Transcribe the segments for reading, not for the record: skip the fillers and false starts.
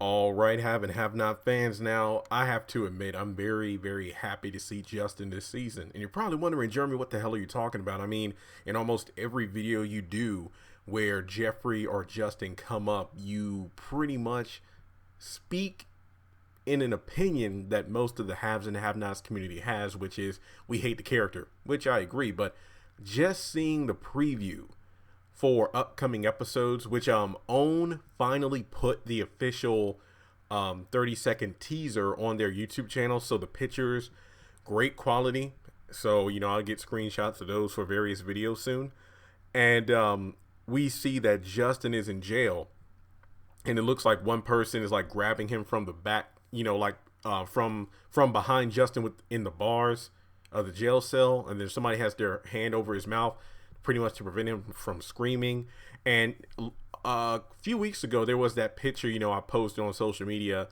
All right, have and have not fans. Now, I have to admit, I'm very, very happy to see Justin this season. And you're probably wondering, Jeremy, what the hell are you talking about? I mean, in almost every video you do where Jeffrey or Justin come up, you pretty much speak in an opinion that most of the haves and have nots community has, which is we hate the character, which I agree. But just seeing the preview for upcoming episodes, which Own finally put the official 30-second teaser on their YouTube channel. So the pictures, great quality. So, I'll get screenshots of those for various videos soon. And we see that Justin is in jail. And it looks like one person is like grabbing him from the back, from behind Justin in the bars of the jail cell. And then somebody has their hand over his mouth pretty much to prevent him from screaming. And a few weeks ago, there was that picture, I posted on social media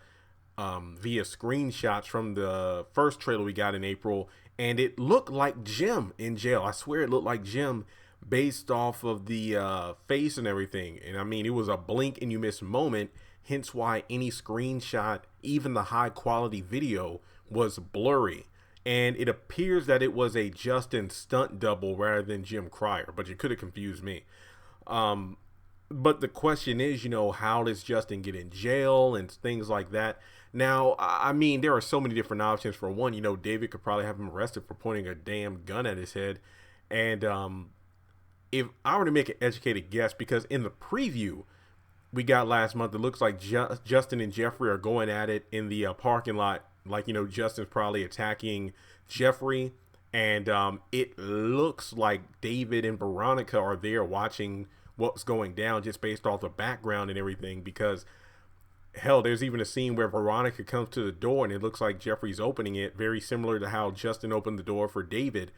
via screenshots from the first trailer we got in April. And it looked like Jim in jail. I swear it looked like Jim based off of the face and everything. And I mean, it was a blink and you miss moment. Hence why any screenshot, even the high quality video, was blurry. And it appears that it was a Justin stunt double rather than Jim Cryer, but you could have confused me. But the question is, how does Justin get in jail and things like that? Now, I mean, there are so many different options. For one, David could probably have him arrested for pointing a damn gun at his head. And if I were to make an educated guess, because in the preview we got last month, it looks like Justin and Jeffrey are going at it in the parking lot. Like, Justin's probably attacking Jeffrey. And it looks like David and Veronica are there watching what's going down just based off the background and everything. Because, hell, there's even a scene where Veronica comes to the door and it looks like Jeffrey's opening it. Very similar to how Justin opened the door for David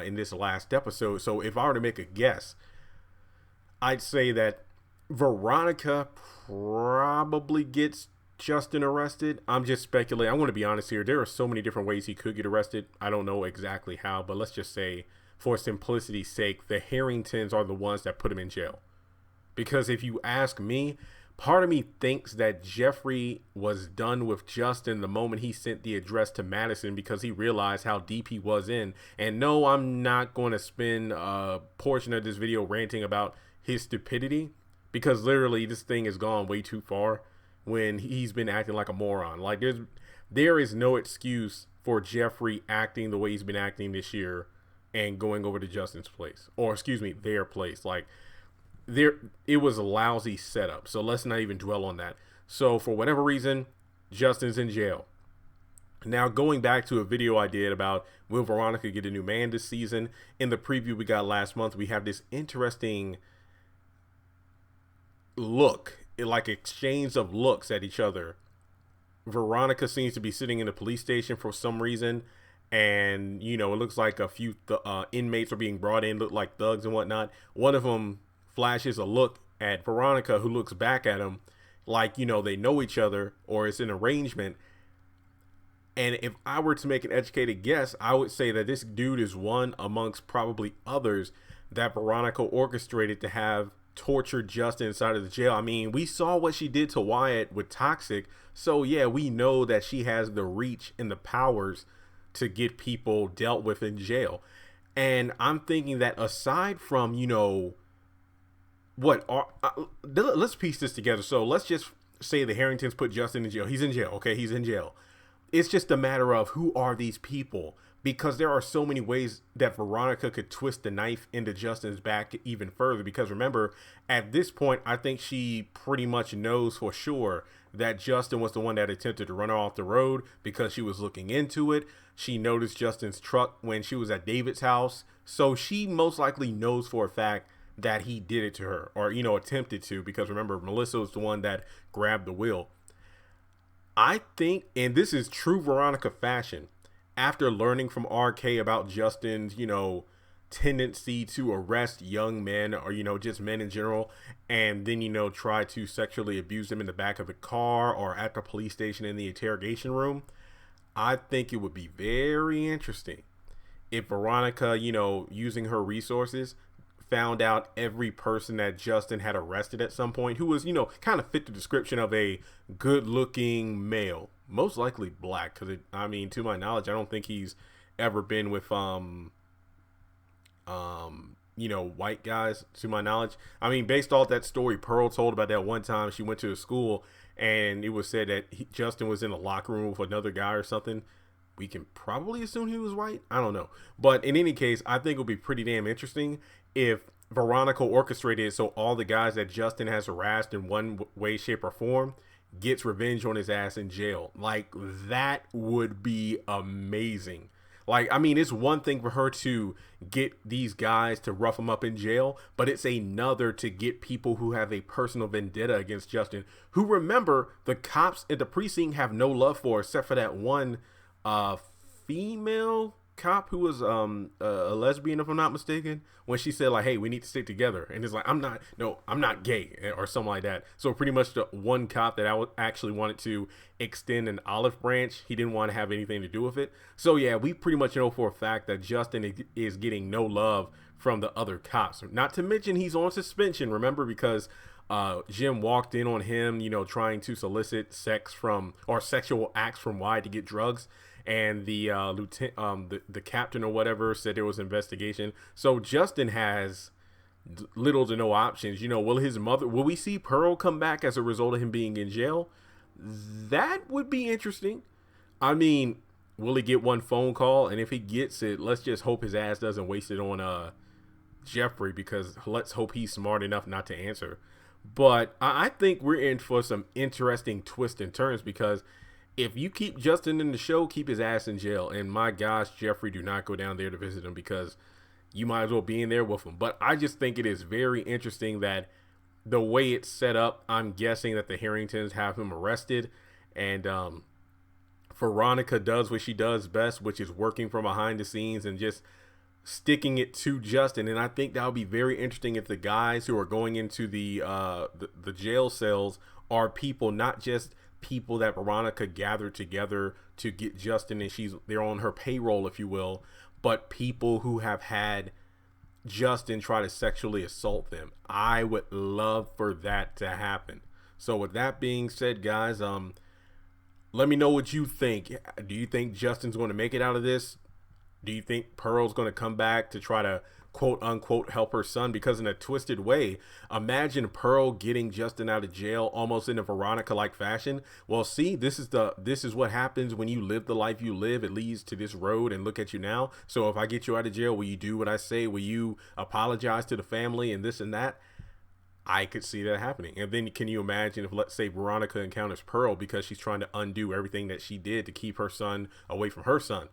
in this last episode. So if I were to make a guess, I'd say that Veronica probably gets Justin arrested. I'm just speculating. I want to be honest here. There are so many different ways he could get arrested. I don't know exactly how, but let's just say for simplicity's sake, the Harringtons are the ones that put him in jail. Because if you ask me, part of me thinks that Jeffrey was done with Justin the moment he sent the address to Madison because he realized how deep he was in. And no, I'm not going to spend a portion of this video ranting about his stupidity, because literally this thing has gone way too far when he's been acting like a moron. Like there is no excuse for Jeffrey acting the way he's been acting this year and going over to Justin's place, or excuse me, their place. Like it was a lousy setup. So let's not even dwell on that. So for whatever reason, Justin's in jail. Now, going back to a video I did about will Veronica get a new man this season, in the preview we got last month, we have this interesting look, like exchange of looks at each other. Veronica seems to be sitting in a police station for some reason, and it looks like a few inmates are being brought in, look like thugs and whatnot. One of them flashes a look at Veronica, who looks back at him like they know each other or it's an arrangement. And if I were to make an educated guess, I would say that this dude is one amongst probably others that Veronica orchestrated to have tortured Justin inside of the jail. I mean, we saw what she did to Wyatt with Toxic, so yeah, we know that she has the reach and the powers to get people dealt with in jail. And I'm thinking that aside from let's piece this together. So let's just say the Harringtons put Justin in jail. He's in jail. Okay, he's in jail. It's just a matter of who are these people, because there are so many ways that Veronica could twist the knife into Justin's back even further. Because remember, at this point, I think she pretty much knows for sure that Justin was the one that attempted to run her off the road because she was looking into it. She noticed Justin's truck when she was at David's house. So she most likely knows for a fact that he did it to her, or, attempted to, because remember, Melissa was the one that grabbed the wheel. I think, and this is true Veronica fashion, after learning from RK about Justin's, tendency to arrest young men or, just men in general, and then, try to sexually abuse them in the back of the car or at the police station in the interrogation room, I think it would be very interesting if Veronica, using her resources, found out every person that Justin had arrested at some point who was, you know, kind of fit the description of a good looking male, most likely black. Cause I mean, to my knowledge, I don't think he's ever been with, you know, white guys to my knowledge. I mean, based off that story Pearl told about that one time she went to a school and it was said that Justin was in a locker room with another guy or something. We can probably assume he was white. I don't know. But in any case, I think it would be pretty damn interesting if Veronica orchestrated it so all the guys that Justin has harassed in one way, shape, or form gets revenge on his ass in jail. Like, that would be amazing. Like, I mean, it's one thing for her to get these guys to rough them up in jail, but it's another to get people who have a personal vendetta against Justin, who, remember, the cops at the precinct have no love for, except for that one female cop who was a lesbian, if I'm not mistaken, when she said, like, hey, we need to stick together, and it's like, I'm not gay, or something like that. So pretty much the one cop that I actually wanted to extend an olive branch, he didn't want to have anything to do with it. So yeah, we pretty much know for a fact that Justin is getting no love from the other cops, not to mention he's on suspension, remember, because Jim walked in on him, you know, trying to solicit sex from, or sexual acts from Wyatt to get drugs. And the lieutenant, the captain or whatever, said there was an investigation. So Justin has little to no options. You know, will we see Pearl come back as a result of him being in jail? That would be interesting. I mean, will he get one phone call? And if he gets it, let's just hope his ass doesn't waste it on Jeffrey, because let's hope he's smart enough not to answer. But I think we're in for some interesting twists and turns, because if you keep Justin in the show, keep his ass in jail. And my gosh, Jeffrey, do not go down there to visit him, because you might as well be in there with him. But I just think it is very interesting that the way it's set up, I'm guessing that the Harringtons have him arrested, and Veronica does what she does best, which is working from behind the scenes and just sticking it to Justin. And I think that would be very interesting if the guys who are going into the jail cells are people, not just people that Veronica gathered together to get Justin, and they're on her payroll, if you will, but people who have had Justin try to sexually assault them. I would love for that to happen. So with that being said, guys, let me know what you think. Do you think Justin's going to make it out of this? Do you think Pearl's going to come back to try to quote unquote help her son? Because in a twisted way, imagine Pearl getting Justin out of jail almost in a Veronica like fashion. Well, see, this is what happens when you live the life you live. It leads to this road, and look at you now. So if I get you out of jail, will you do what I say? Will you apologize to the family and this and that? I could see that happening. And then can you imagine if, let's say, Veronica encounters Pearl because she's trying to undo everything that she did to keep her son away from her son?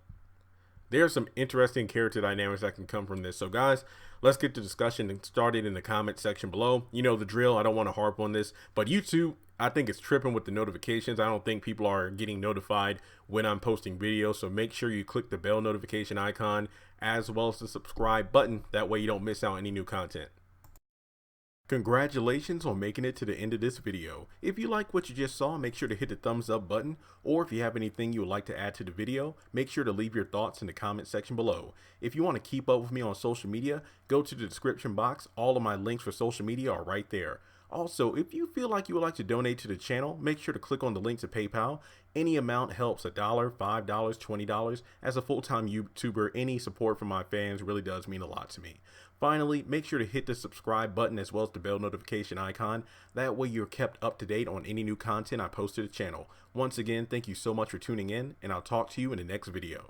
There's some interesting character dynamics that can come from this. So guys, let's get the discussion started in the comment section below. You know the drill. I don't want to harp on this, but YouTube, I think it's tripping with the notifications. I don't think people are getting notified when I'm posting videos. So make sure you click the bell notification icon as well as the subscribe button. That way you don't miss out any new content. Congratulations on making it to the end of this video. If you like what you just saw, make sure to hit the thumbs up button, or if you have anything you would like to add to the video, make sure to leave your thoughts in the comment section below. If you want to keep up with me on social media, go to the description box. All of my links for social media are right there. Also, if you feel like you would like to donate to the channel, make sure to click on the link to PayPal. Any amount helps. $1, $5, $20. As a full-time YouTuber, any support from my fans really does mean a lot to me. Finally, make sure to hit the subscribe button as well as the bell notification icon. That way you're kept up to date on any new content I post to the channel. Once again, thank you so much for tuning in, and I'll talk to you in the next video.